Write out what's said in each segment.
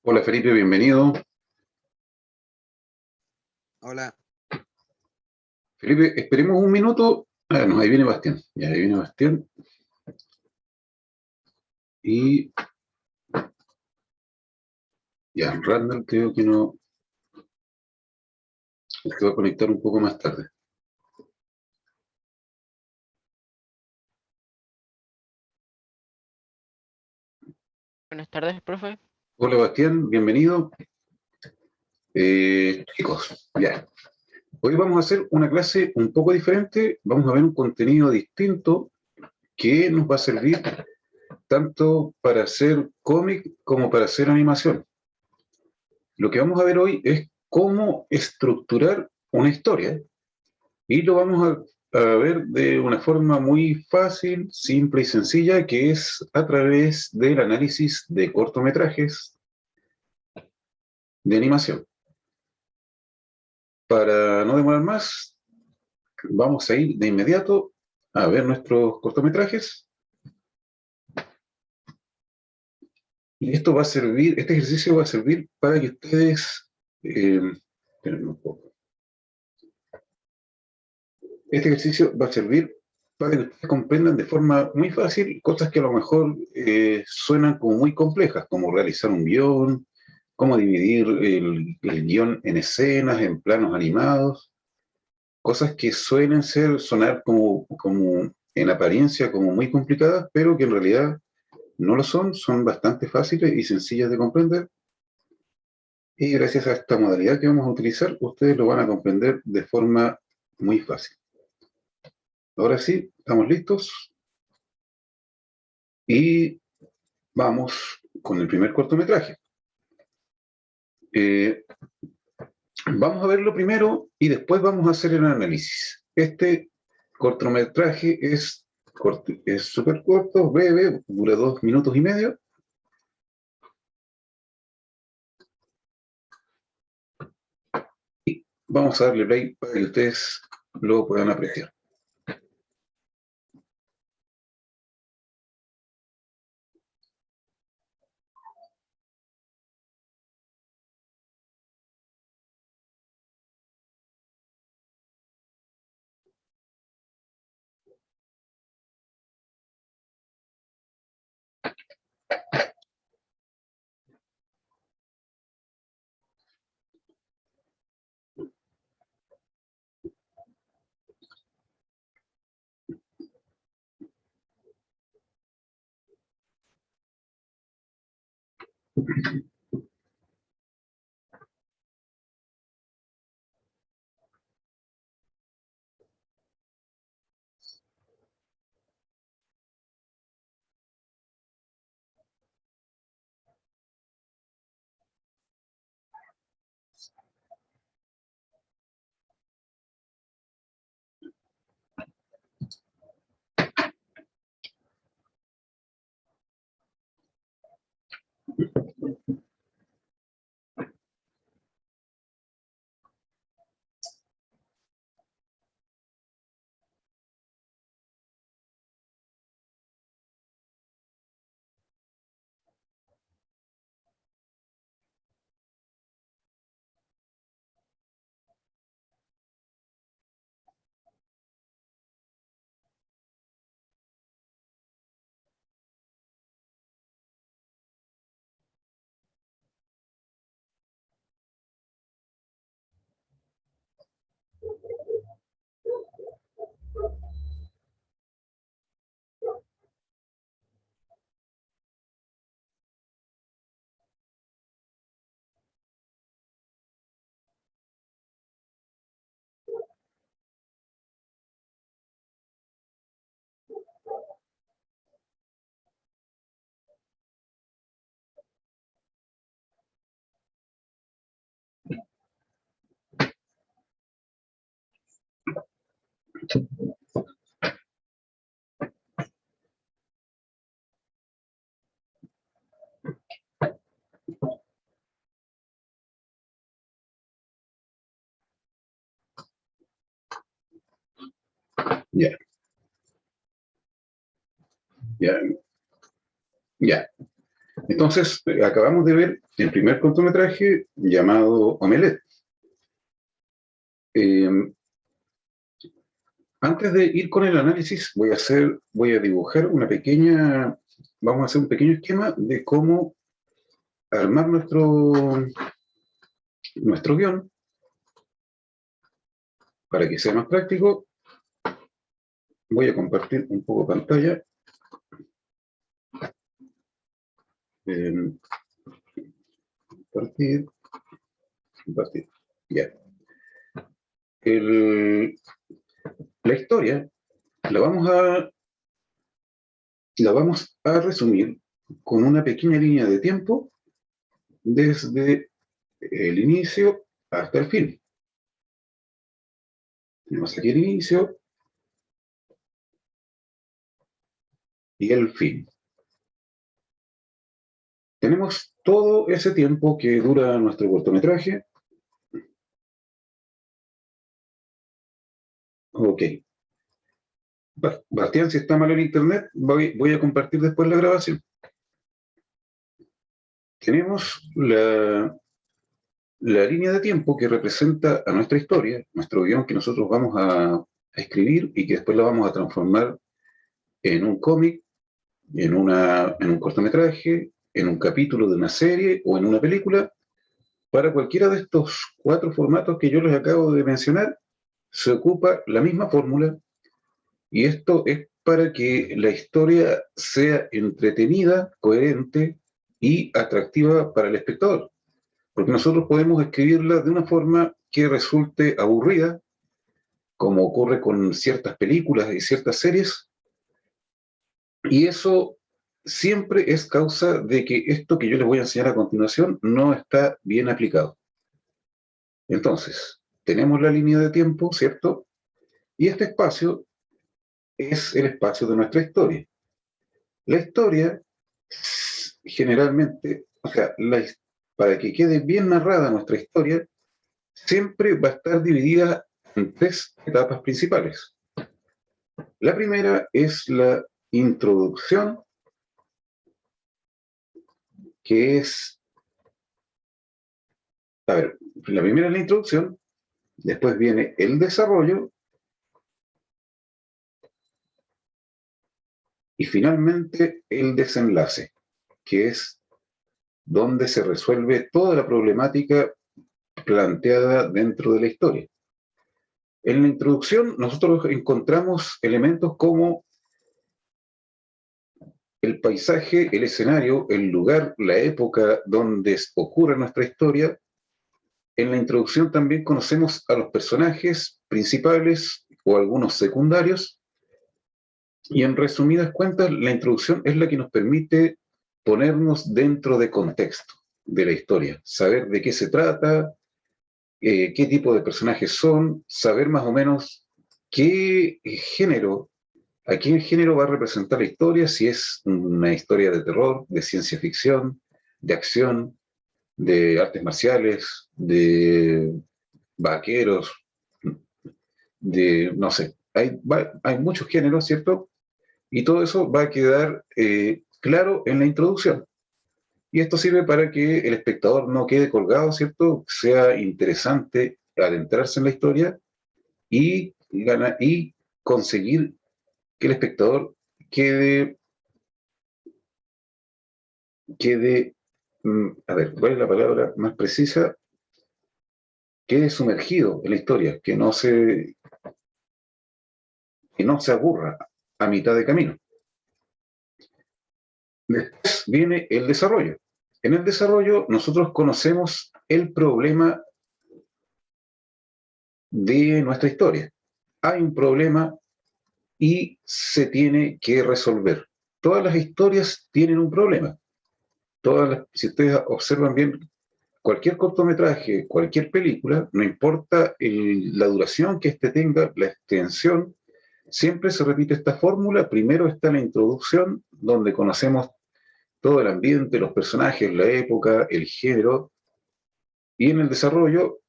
Hola Felipe, bienvenido. Hola. Felipe, esperemos un minuto. No, ahí viene Bastián. Ya, ahí viene Bastián. Y ya, Randall creo que no. Se va a conectar un poco más tarde. Buenas tardes, profe. Hola Bastián, bienvenido. Chicos, ya. Hoy vamos a hacer una clase un poco diferente. Vamos a ver un contenido distinto que nos va a servir tanto para hacer cómic como para hacer animación. Lo que vamos a ver hoy es cómo estructurar una historia. Y lo vamos a ver de una forma muy fácil, simple y sencilla, que es a través del análisis de cortometrajes de animación. Para no demorar más, vamos a ir de inmediato a ver nuestros cortometrajes. Y esto va a servir, este ejercicio va a servir para que ustedes, espérenme un poco. Este ejercicio va a servir para que ustedes comprendan de forma muy fácil cosas que a lo mejor suenan como muy complejas, como realizar un guión, cómo dividir el guión en escenas, en planos animados, cosas que suelen sonar como en apariencia como muy complicadas, pero que en realidad no lo son bastante fáciles y sencillas de comprender. Y gracias a esta modalidad que vamos a utilizar, ustedes lo van a comprender de forma muy fácil. Ahora sí, estamos listos y vamos con el primer cortometraje. Vamos a verlo primero y después vamos a hacer el análisis. Este cortometraje es súper corto, breve, dura 2 minutos y medio. Y vamos a darle play para que ustedes lo puedan apreciar. Ya, ya, ya. Entonces, acabamos de ver el primer cortometraje llamado Omelette. Eh, Antes de ir con el análisis, voy a dibujar vamos a hacer un pequeño esquema de cómo armar nuestro guión para que sea más práctico. Voy a compartir un poco pantalla. Eh, compartir, compartir. Ya. La historia la vamos a resumir con una pequeña línea de tiempo desde el inicio hasta el fin. Tenemos aquí el inicio y el fin. Tenemos todo ese tiempo que dura nuestro cortometraje. Ok. Bastián, si está mal el internet, voy a compartir después la grabación. Tenemos la línea de tiempo que representa a nuestra historia, nuestro guión que nosotros vamos a escribir y que después la vamos a transformar en un cómic, en un cortometraje, en un capítulo de una serie o en una película. Para cualquiera de estos 4 formatos que yo les acabo de mencionar, se ocupa la misma fórmula y esto es para que la historia sea entretenida, coherente y atractiva para el espectador. Porque nosotros podemos escribirla de una forma que resulte aburrida, como ocurre con ciertas películas y ciertas series, y eso siempre es causa de que esto que yo les voy a enseñar a continuación no está bien aplicado. Entonces, tenemos la línea de tiempo, ¿cierto? Y este espacio es el espacio de nuestra historia. La historia, generalmente, o sea, para que quede bien narrada nuestra historia, siempre va a estar dividida en 3 etapas principales. La primera es la introducción, que es, a ver, la primera es la introducción, después viene el desarrollo y finalmente el desenlace, que es donde se resuelve toda la problemática planteada dentro de la historia. En la introducción nosotros encontramos elementos como el paisaje, el escenario, el lugar, la época donde ocurre nuestra historia. En la introducción también conocemos a los personajes principales o algunos secundarios. Y en resumidas cuentas, la introducción es la que nos permite ponernos dentro de contexto de la historia, saber de qué se trata, qué tipo de personajes son, saber más o menos qué género, a qué género va a representar la historia, si es una historia de terror, de ciencia ficción, de acción, de artes marciales, de vaqueros, no sé, hay muchos géneros, ¿cierto? Y todo eso va a quedar claro en la introducción. Y esto sirve para que el espectador no quede colgado, ¿cierto? Sea interesante adentrarse en la historia y conseguir que el espectador quede, a ver, ¿cuál es la palabra más precisa? Quede sumergido en la historia, que no se aburra a mitad de camino. Después viene el desarrollo. En el desarrollo nosotros conocemos el problema de nuestra historia. Hay un problema y se tiene que resolver. Todas las historias tienen un problema. Si ustedes observan bien, cualquier cortometraje, cualquier película, no importa la duración que éste tenga, la extensión, siempre se repite esta fórmula. Primero está la introducción, donde conocemos todo el ambiente, los personajes, la época, el género, y en el desarrollo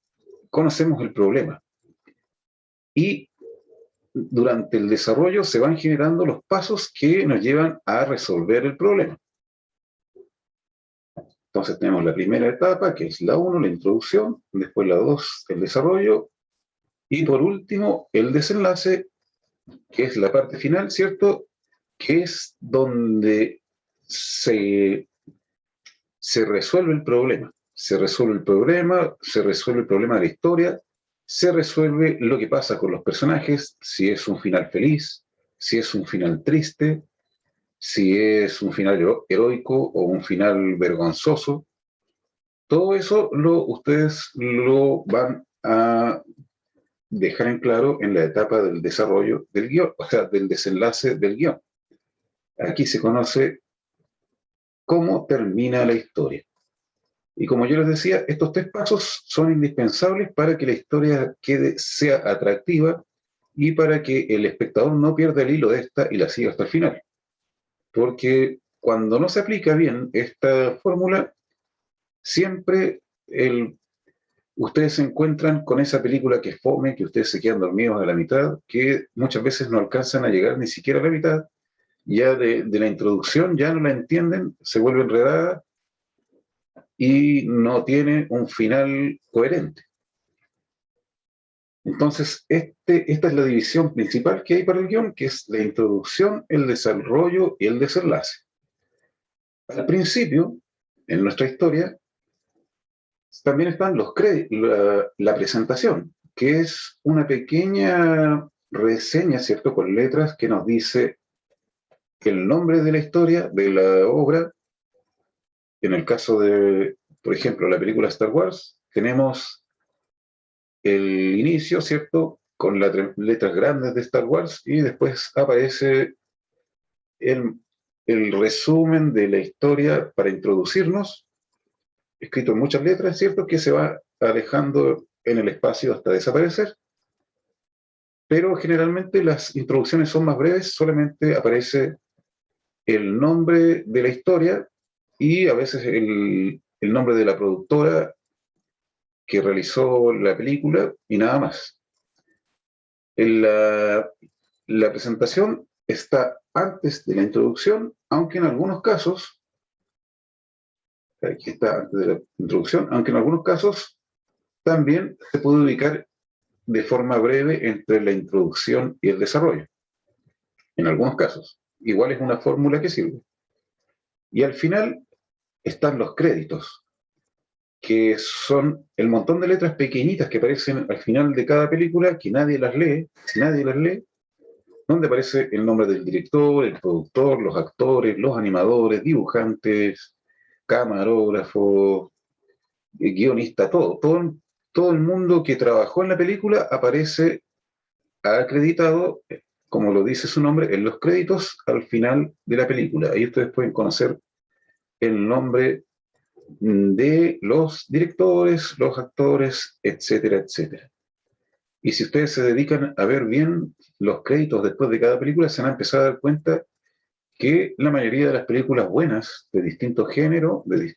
conocemos el problema. Y durante el desarrollo se van generando los pasos que nos llevan a resolver el problema. Entonces tenemos la primera etapa, que es la 1, la introducción, después la 2, el desarrollo, y por último, el desenlace, que es la parte final, ¿cierto? Que es donde se resuelve el problema. Se resuelve el problema, se resuelve el problema de la historia, se resuelve lo que pasa con los personajes, si es un final feliz, si es un final triste, si es un final heroico o un final vergonzoso. Todo eso ustedes lo van a dejar en claro en la etapa del desarrollo del guión, o sea, del desenlace del guión. Aquí se conoce cómo termina la historia. Y como yo les decía, estos 3 pasos son indispensables para que la historia sea atractiva y para que el espectador no pierda el hilo de esta y la siga hasta el final. Porque cuando no se aplica bien esta fórmula, siempre ustedes se encuentran con esa película que es fome, que ustedes se quedan dormidos a la mitad, que muchas veces no alcanzan a llegar ni siquiera a la mitad, ya de la introducción ya no la entienden, se vuelve enredada y no tiene un final coherente. Entonces, esta es la división principal que hay para el guión, que es la introducción, el desarrollo y el desenlace. Al principio, en nuestra historia, también están la presentación, que es una pequeña reseña, ¿cierto?, con letras que nos dice el nombre de la historia, de la obra. En el caso de, por ejemplo, la película Star Wars, tenemos el inicio, ¿cierto?, con las letras grandes de Star Wars y después aparece el, el resumen de la historia para introducirnos, escrito en muchas letras, ¿cierto?, que se va alejando en el espacio hasta desaparecer, pero generalmente las introducciones son más breves, solamente aparece el nombre de la historia y a veces el nombre de la productora que realizó la película y nada más. La presentación está antes de la introducción, aunque en algunos casos, aquí está antes de la introducción, aunque en algunos casos también se puede ubicar de forma breve entre la introducción y el desarrollo. En algunos casos. Igual es una fórmula que sirve. Y al final están los créditos, que son el montón de letras pequeñitas que aparecen al final de cada película, que nadie las lee, si nadie las lee, donde aparece el nombre del director, el productor, los actores, los animadores, dibujantes, camarógrafos, guionista, todo el mundo que trabajó en la película aparece acreditado, como lo dice su nombre, en los créditos al final de la película. Ahí ustedes pueden conocer el nombre de los directores, los actores, etcétera, etcétera. Y si ustedes se dedican a ver bien los créditos después de cada película, se van a empezar a dar cuenta que la mayoría de las películas buenas, de distinto género, de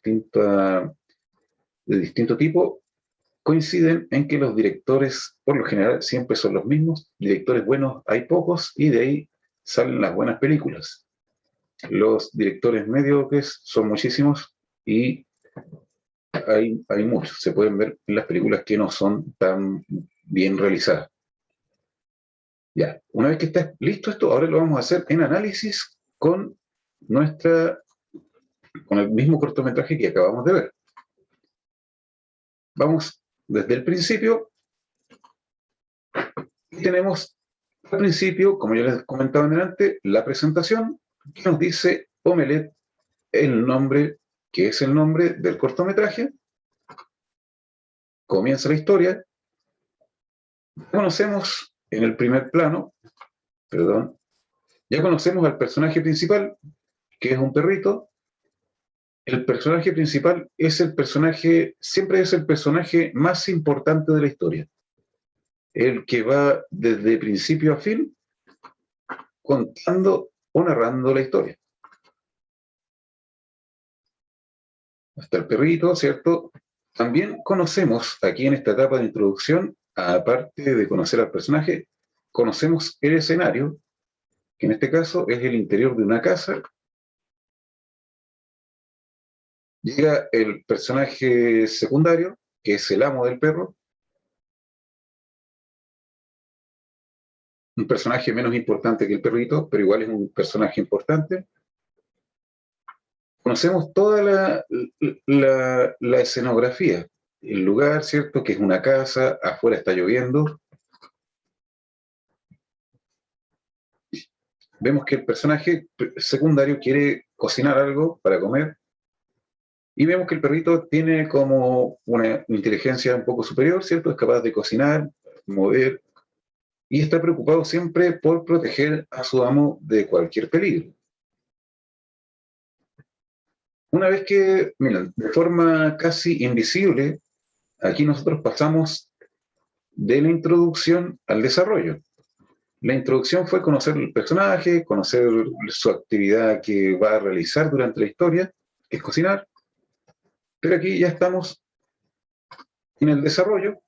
distinto tipo, coinciden en que los directores, por lo general, siempre son los mismos. Directores buenos hay pocos y de ahí salen las buenas películas. Los directores mediocres son muchísimos y hay muchos. Se pueden ver en las películas que no son tan bien realizadas. Ya, una vez que está listo esto, ahora lo vamos a hacer en análisis con el mismo cortometraje que acabamos de ver. Vamos desde el principio y tenemos al principio, como ya les comentaba antes, la presentación que nos dice Omelette, el nombre, que es el nombre del cortometraje. Comienza la historia. Conocemos en el primer plano, perdón, ya conocemos al personaje principal, que es un perrito. El personaje principal siempre es el personaje más importante de la historia. El que va desde principio a fin contando o narrando la historia. Hasta el perrito, ¿cierto? También conocemos aquí en esta etapa de introducción, aparte de conocer al personaje, conocemos el escenario, que en este caso es el interior de una casa, Llega el personaje secundario, que es el amo del perro, un personaje menos importante que el perrito, pero igual es un personaje importante. Conocemos toda la escenografía, el lugar, ¿cierto? Que es una casa, afuera está lloviendo. Vemos que el personaje secundario quiere cocinar algo para comer y vemos que el perrito tiene como una inteligencia un poco superior, ¿cierto? Es capaz de cocinar, mover y está preocupado siempre por proteger a su amo de cualquier peligro. Una vez que, miren, de forma casi invisible, aquí nosotros pasamos de la introducción al desarrollo. La introducción fue conocer el personaje, conocer su actividad que va a realizar durante la historia, que es cocinar, pero aquí ya estamos en el desarrollo,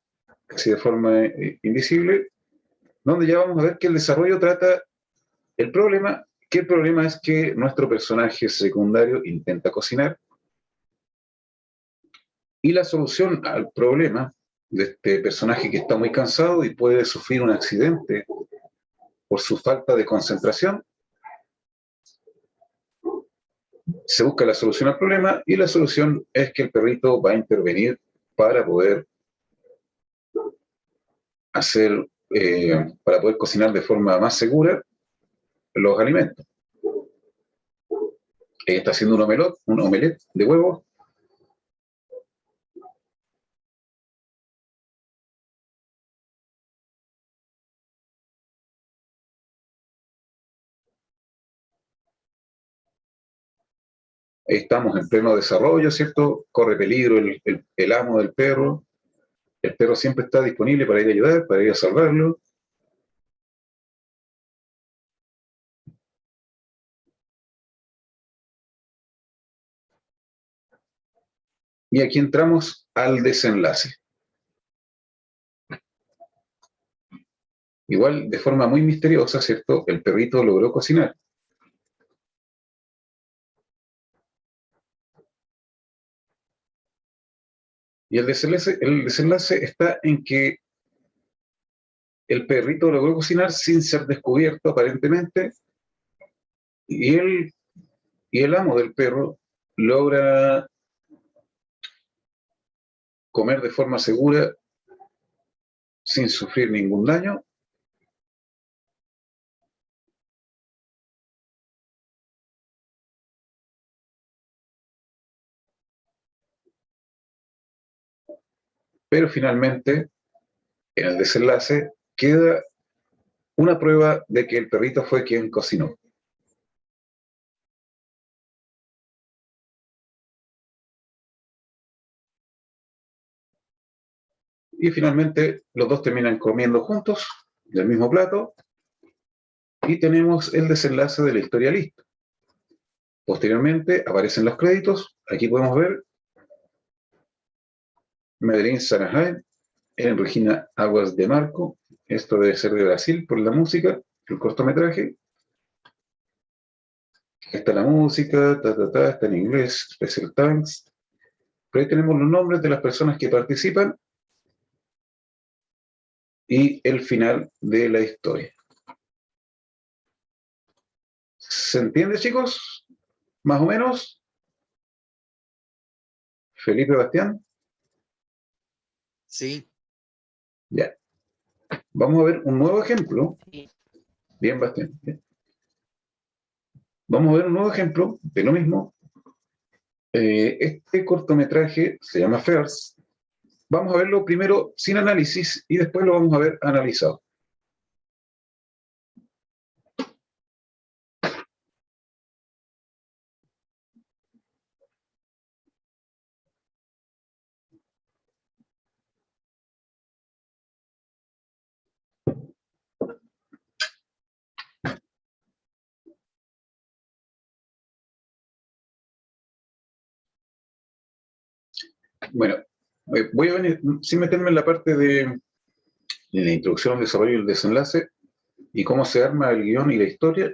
casi de forma invisible, donde ya vamos a ver que el desarrollo trata el problema, que el problema es que nuestro personaje secundario intenta cocinar y la solución al problema de este personaje que está muy cansado y puede sufrir un accidente por su falta de concentración, se busca la solución al problema y la solución es que el perrito va a intervenir para poder para poder cocinar de forma más segura los alimentos. Está haciendo un omelette de huevos. Estamos en pleno desarrollo, ¿cierto? Corre peligro el amo del perro. El perro siempre está disponible para ir a ayudar, para ir a salvarlo. Y aquí entramos al desenlace. Igual, de forma muy misteriosa, ¿cierto? El perrito logró cocinar. Y el desenlace está en que el perrito logró cocinar sin ser descubierto, aparentemente, y el amo del perro logra comer de forma segura, sin sufrir ningún daño. Pero finalmente, en el desenlace, queda una prueba de que el perrito fue quien cocinó. Y finalmente, los dos terminan comiendo juntos, del mismo plato, y tenemos el desenlace de la historia lista. Posteriormente, aparecen los créditos. Aquí podemos ver Medellín Sanahay, en Regina Aguas de Marco. Esto debe ser de Brasil por la música, el cortometraje. Está la música, está en inglés, Special Thanks. Pero ahí tenemos los nombres de las personas que participan y el final de la historia. ¿Se entiende, chicos? ¿Más o menos? Felipe Bastián. Sí. Ya. Vamos a ver un nuevo ejemplo. Sí. Bien, Bastián. Bien. Vamos a ver un nuevo ejemplo de lo mismo. Este cortometraje se llama First. Vamos a verlo primero sin análisis y después lo vamos a ver analizado. Bueno, voy a venir sin meterme en la parte de la introducción, el desarrollo y el desenlace y cómo se arma el guión y la historia.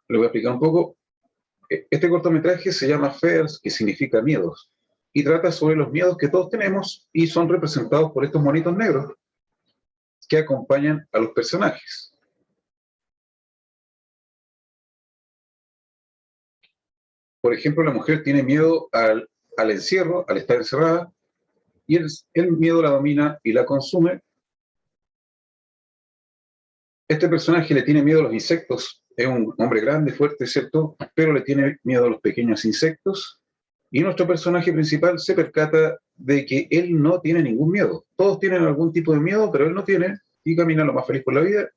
Le voy a explicar un poco. Este cortometraje se llama Fears, que significa miedos, y trata sobre los miedos que todos tenemos y son representados por estos monitos negros que acompañan a los personajes. Por ejemplo, la mujer tiene miedo al encierro, al estar encerrada, y el miedo la domina y la consume. Este personaje le tiene miedo a los insectos, es un hombre grande, fuerte, ¿cierto? Pero le tiene miedo a los pequeños insectos. Y nuestro personaje principal se percata de que él no tiene ningún miedo. Todos tienen algún tipo de miedo, pero él no tiene, y camina lo más feliz por la vida,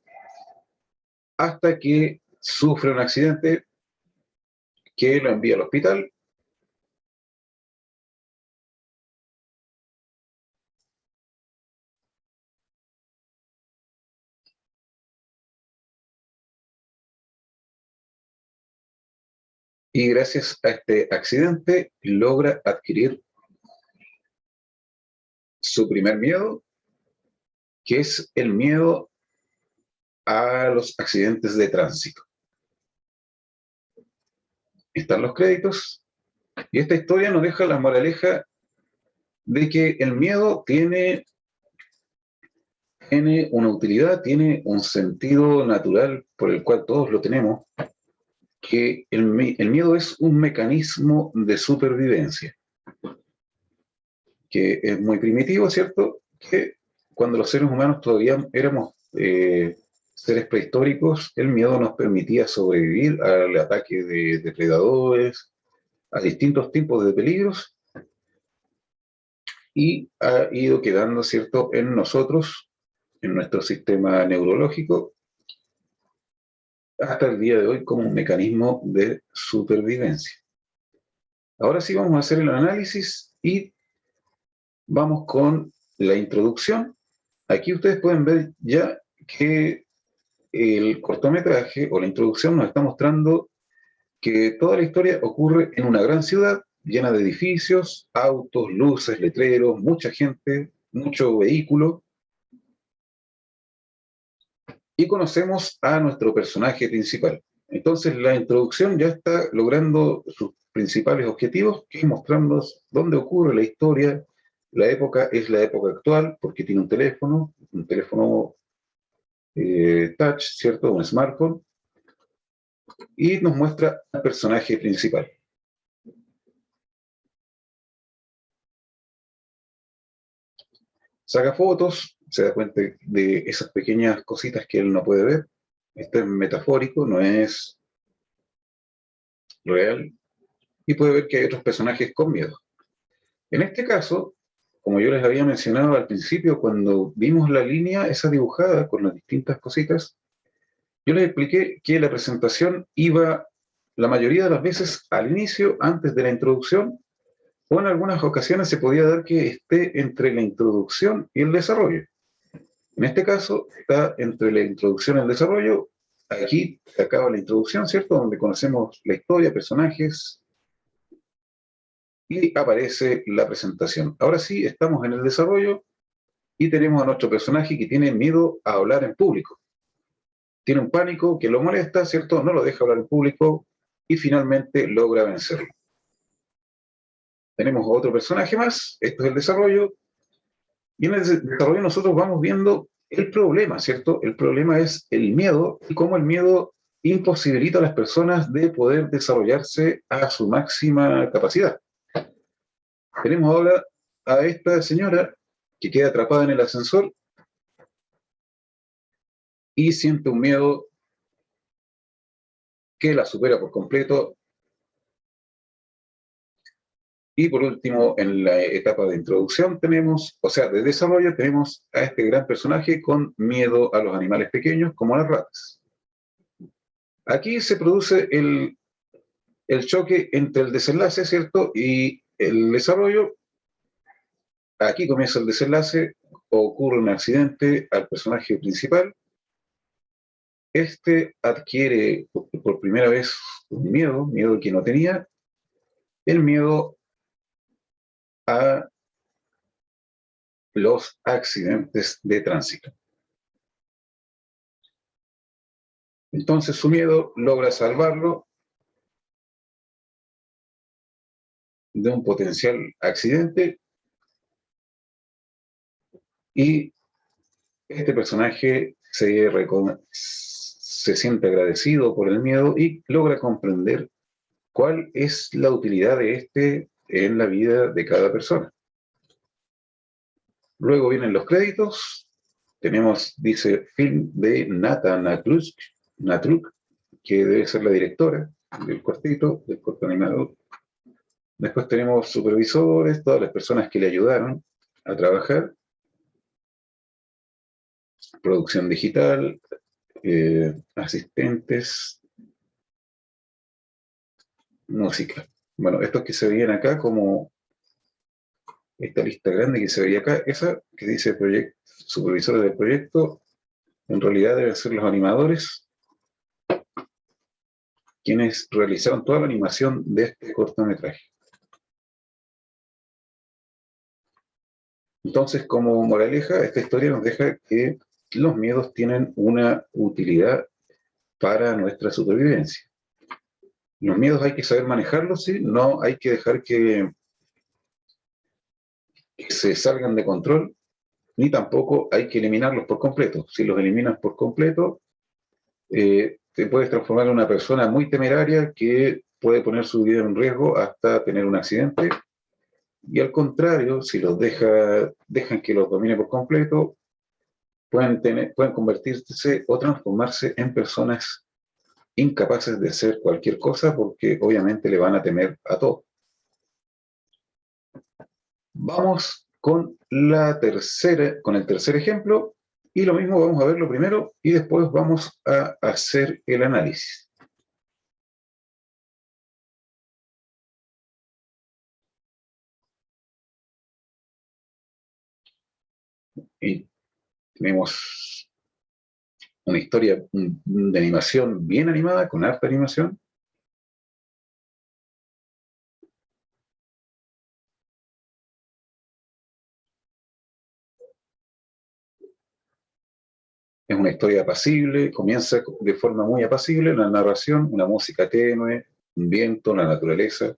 hasta que sufre un accidente que lo envía al hospital. Y gracias a este accidente logra adquirir su primer miedo, que es el miedo a los accidentes de tránsito. Están los créditos, y esta historia nos deja la moraleja de que el miedo tiene una utilidad, tiene un sentido natural por el cual todos lo tenemos, que el miedo es un mecanismo de supervivencia, que es muy primitivo, ¿cierto? Que cuando los seres humanos todavía éramos seres prehistóricos, el miedo nos permitía sobrevivir al ataque de depredadores, a distintos tipos de peligros, y ha ido quedando, ¿cierto?, en nosotros, en nuestro sistema neurológico, hasta el día de hoy como un mecanismo de supervivencia. Ahora sí vamos a hacer el análisis y vamos con la introducción. Aquí ustedes pueden ver ya que el cortometraje o la introducción nos está mostrando que toda la historia ocurre en una gran ciudad llena de edificios, autos, luces, letreros, mucha gente, mucho vehículo. Y conocemos a nuestro personaje principal. Entonces la introducción ya está logrando sus principales objetivos, que es mostrando dónde ocurre la historia. La época es la época actual, porque tiene un teléfono touch, ¿cierto? Un smartphone, y nos muestra al personaje principal. Saca fotos, se da cuenta de esas pequeñas cositas que él no puede ver. Esto es metafórico, no es real, y puede ver que hay otros personajes con miedo. En este caso, como yo les había mencionado al principio, cuando vimos la línea esa dibujada con las distintas cositas, yo les expliqué que la presentación iba la mayoría de las veces al inicio, antes de la introducción, o en algunas ocasiones se podía dar que esté entre la introducción y el desarrollo. En este caso, está entre la introducción y el desarrollo. Aquí acaba la introducción, ¿cierto? Donde conocemos la historia, personajes, y aparece la presentación. Ahora sí, estamos en el desarrollo y tenemos a nuestro personaje que tiene miedo a hablar en público. Tiene un pánico que lo molesta, ¿cierto? No lo deja hablar en público y finalmente logra vencerlo. Tenemos otro personaje más, esto es el desarrollo, y en el desarrollo nosotros vamos viendo el problema, ¿cierto? El problema es el miedo y cómo el miedo imposibilita a las personas de poder desarrollarse a su máxima capacidad. Tenemos ahora a esta señora que queda atrapada en el ascensor y siente un miedo que la supera por completo. Y por último, en la etapa de introducción tenemos, o sea, de desarrollo, tenemos a este gran personaje con miedo a los animales pequeños como las ratas. Aquí se produce el choque entre el desenlace, ¿cierto?, y el desarrollo. Aquí comienza el desenlace, ocurre un accidente al personaje principal. Este adquiere por primera vez un miedo que no tenía, el miedo a los accidentes de tránsito. Entonces su miedo logra salvarlo de un potencial accidente y este personaje se siente agradecido por el miedo y logra comprender cuál es la utilidad de este en la vida de cada persona. Luego vienen los créditos. Tenemos, dice, film de Nata Natruk, que debe ser la directora del cortito, del corto animado. Después tenemos supervisores, todas las personas que le ayudaron a trabajar, producción digital, asistentes, música. Bueno, estos que se veían acá como esta lista grande que se veía acá, esa que dice supervisores del proyecto, en realidad deben ser los animadores quienes realizaron toda la animación de este cortometraje. Entonces, como moraleja, esta historia nos deja que los miedos tienen una utilidad para nuestra supervivencia. Los miedos hay que saber manejarlos, ¿sí? No hay que dejar que se salgan de control, ni tampoco hay que eliminarlos por completo. Si los eliminas por completo, te puedes transformar en una persona muy temeraria que puede poner su vida en riesgo hasta tener un accidente. Y al contrario, si los dejan que los domine por completo, pueden convertirse o transformarse en personas incapaces de hacer cualquier cosa porque obviamente le van a temer a todo. Vamos con con el tercer ejemplo y lo mismo vamos a verlo primero y después vamos a hacer el análisis. Y tenemos una historia de animación bien animada, con harta animación. Es una historia apacible, comienza de forma muy apacible, la narración, una música tenue, un viento, la naturaleza.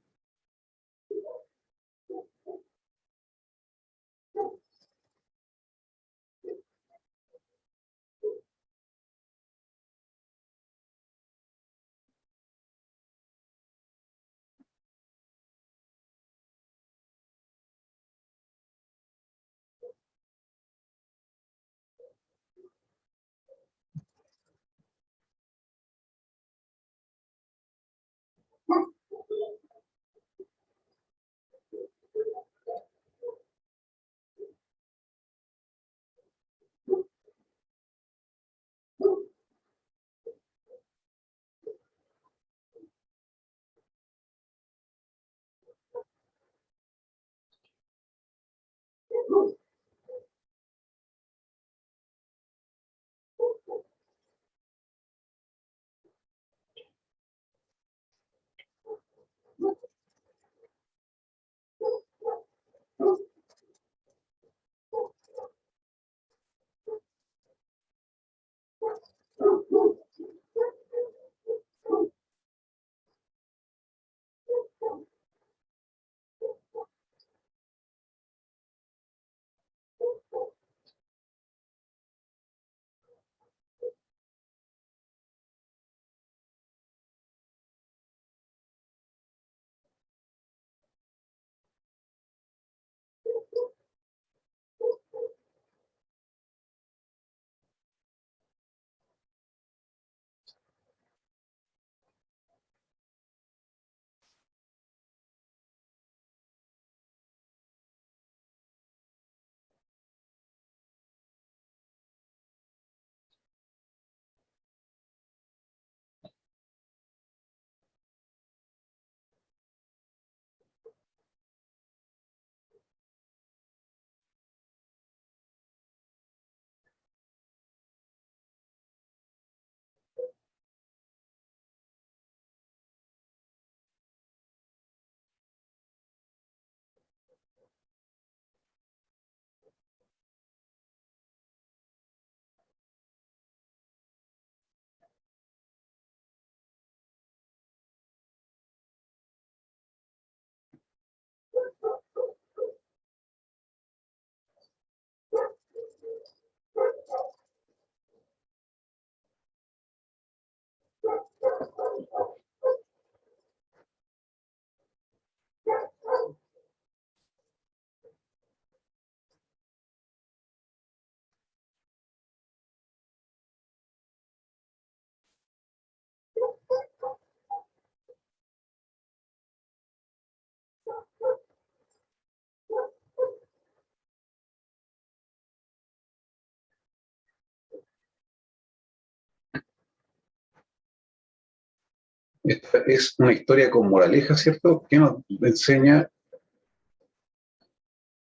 Esta es una historia con moraleja, ¿cierto?, que nos enseña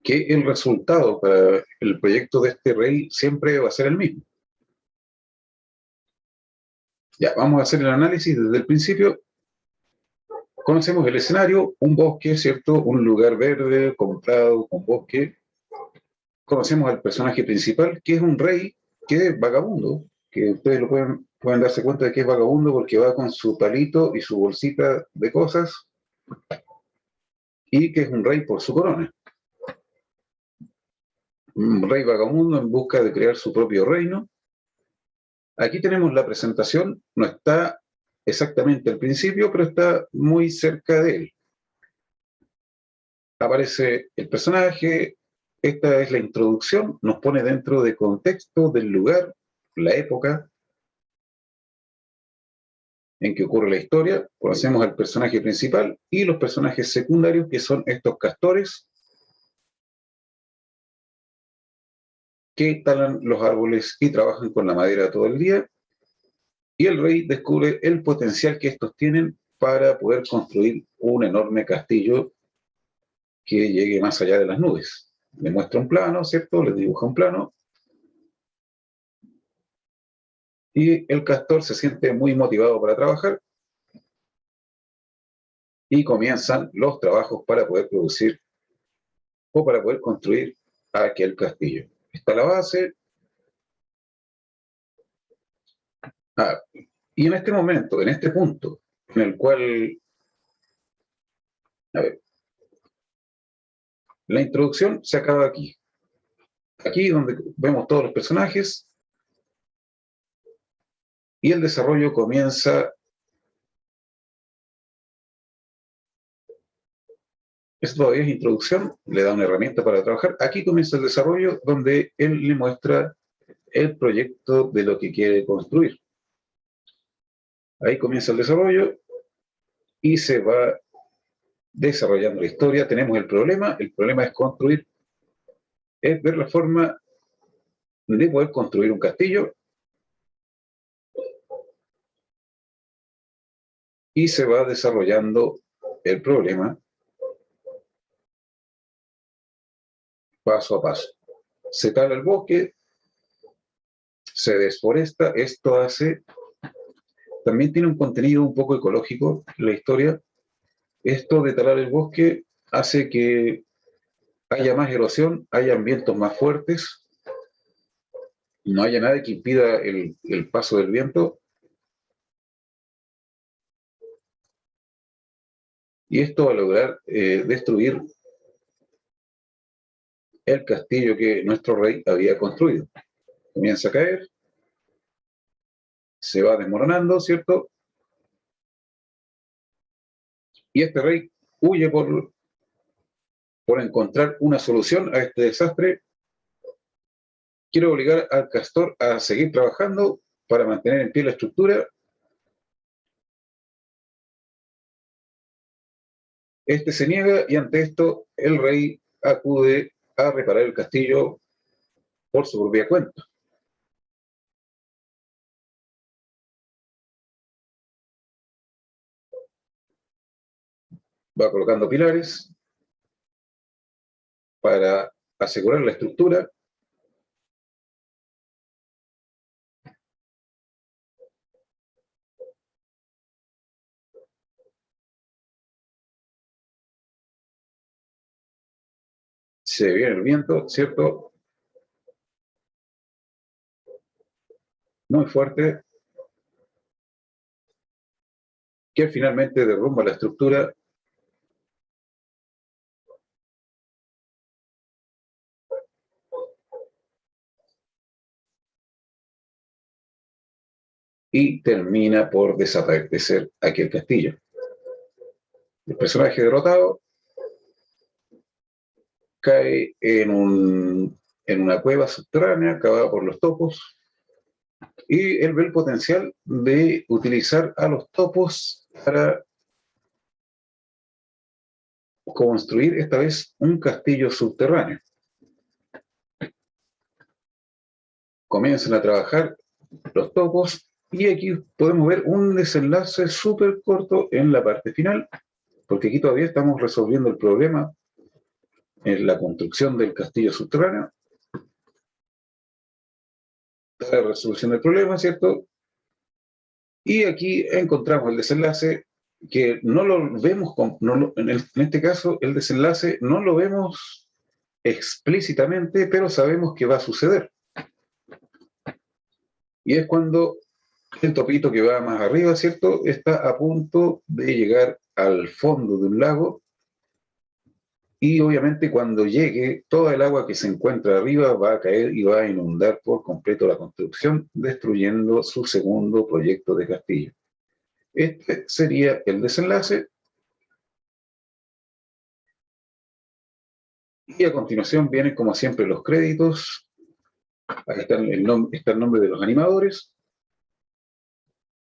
que el resultado para el proyecto de este rey siempre va a ser el mismo. Ya, vamos a hacer el análisis desde el principio. Conocemos el escenario, un bosque, ¿cierto?, un lugar verde, comprado, con bosque. Conocemos al personaje principal, que es un rey que es vagabundo, que ustedes lo pueden darse cuenta de que es vagabundo porque va con su palito y su bolsita de cosas, y que es un rey por su corona. Un rey vagabundo en busca de crear su propio reino. Aquí tenemos la presentación, no está exactamente al principio, pero está muy cerca de él. Aparece el personaje, esta es la introducción, nos pone dentro de contexto del lugar, la época en que ocurre la historia. Conocemos al personaje principal y los personajes secundarios, que son estos castores que talan los árboles y trabajan con la madera todo el día. Y el rey descubre el potencial que estos tienen para poder construir un enorme castillo que llegue más allá de las nubes. Le muestra un plano, ¿cierto? Le dibuja un plano. Y el castor se siente muy motivado para trabajar y comienzan los trabajos para poder producir o para poder construir aquel castillo. Está la base. Ah, y en este momento, en este punto, en el cual, a ver, la introducción se acaba aquí. Aquí donde vemos todos los personajes y el desarrollo comienza. Esto todavía es introducción, le da una herramienta para trabajar. Aquí comienza el desarrollo donde él le muestra el proyecto de lo que quiere construir. Ahí comienza el desarrollo y se va desarrollando la historia. Tenemos el problema es construir, es ver la forma de poder construir un castillo, y se va desarrollando el problema paso a paso. Se tala el bosque, se desforesta, esto hace, también tiene un contenido un poco ecológico la historia. Esto de talar el bosque hace que haya más erosión, haya vientos más fuertes, no haya nada que impida el paso del viento, y esto va a lograr destruir el castillo que nuestro rey había construido. Comienza a caer, se va desmoronando, ¿cierto? Y este rey huye por encontrar una solución a este desastre. Quiere obligar al castor a seguir trabajando para mantener en pie la estructura. Este se niega y ante esto el rey acude a reparar el castillo por su propia cuenta. Va colocando pilares para asegurar la estructura. Se viene el viento, ¿cierto? Muy fuerte, que finalmente derrumba la estructura. Y termina por desaparecer aquel castillo. El personaje derrotado cae en una cueva subterránea cavada por los topos, y él ve el potencial de utilizar a los topos para construir esta vez un castillo subterráneo. Comienzan a trabajar los topos Y aquí podemos ver un desenlace súper corto en la parte final, porque aquí todavía estamos resolviendo el problema en la construcción del castillo subterráneo. La resolución del problema, ¿cierto? Y aquí encontramos el desenlace que no lo vemos, en este caso el desenlace no lo vemos explícitamente, pero sabemos que va a suceder. Y es cuando el topito que va más arriba, ¿cierto? Está a punto de llegar al fondo de un lago y obviamente cuando llegue, toda el agua que se encuentra arriba va a caer y va a inundar por completo la construcción, destruyendo su segundo proyecto de castillo. Este sería el desenlace. Y a continuación vienen, como siempre, los créditos. Ahí está el nombre de los animadores,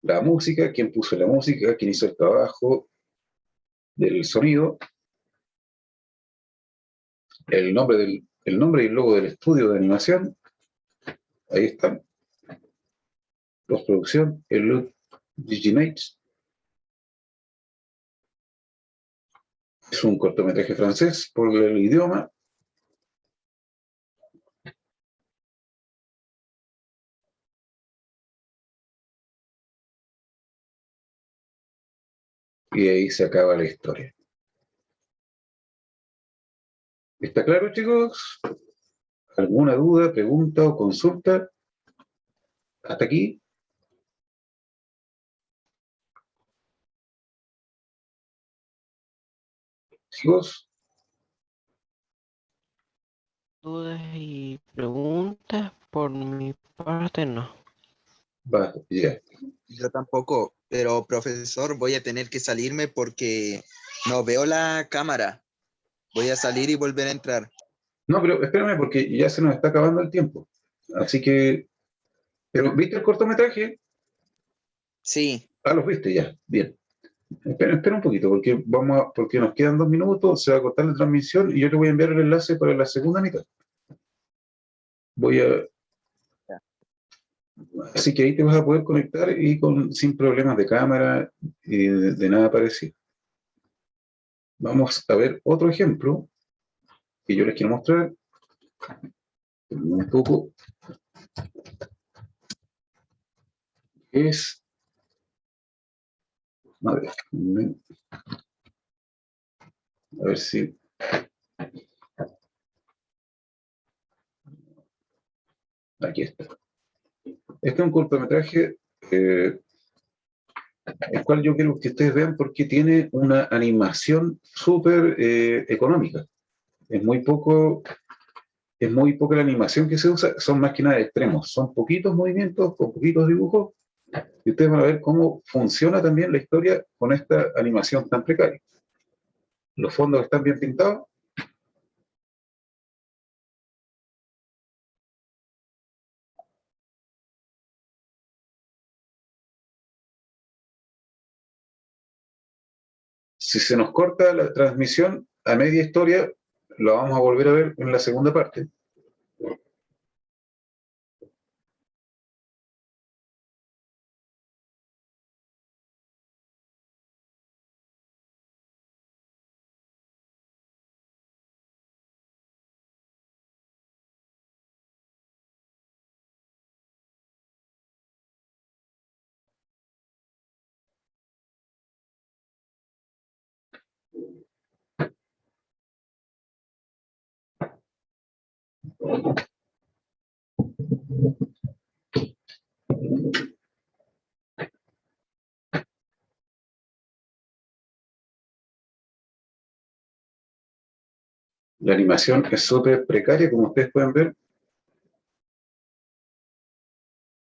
la música, quién puso la música, quién hizo el trabajo del sonido, el nombre y el logo del estudio de animación. Ahí están. Postproducción, el look Digimates. Es un cortometraje francés por el idioma. Y ahí se acaba la historia. ¿Está claro, chicos? ¿Alguna duda, pregunta o consulta? ¿Hasta aquí? Chicos, Dudas y preguntas por mi parte no. va, ya. Yo tampoco, pero profesor, voy a tener que salirme porque no veo la cámara. Voy a salir y volver a entrar. No, pero espérame porque ya se nos está acabando el tiempo. Así que, ¿pero viste el cortometraje? Sí, Ah, los viste ya. Bien. Espera un poquito porque nos quedan 2 minutos, se va a cortar la transmisión y yo te voy a enviar el enlace para la segunda mitad. Voy a, así que ahí te vas a poder conectar y sin problemas de cámara y de nada parecido. Vamos a ver otro ejemplo que yo les quiero mostrar. Un poco. Es. A ver si. Aquí está. Este es un cortometraje, el cual yo quiero que ustedes vean porque tiene una animación súper económica. Es muy poco, es muy poca la animación que se usa, son más que nada extremos, son poquitos movimientos con poquitos dibujos y ustedes van a ver cómo funciona también la historia con esta animación tan precaria. Los fondos están bien pintados. Si se nos corta la transmisión a media historia, lo vamos a volver a ver en la segunda parte. La animación es súper precaria, como ustedes pueden ver.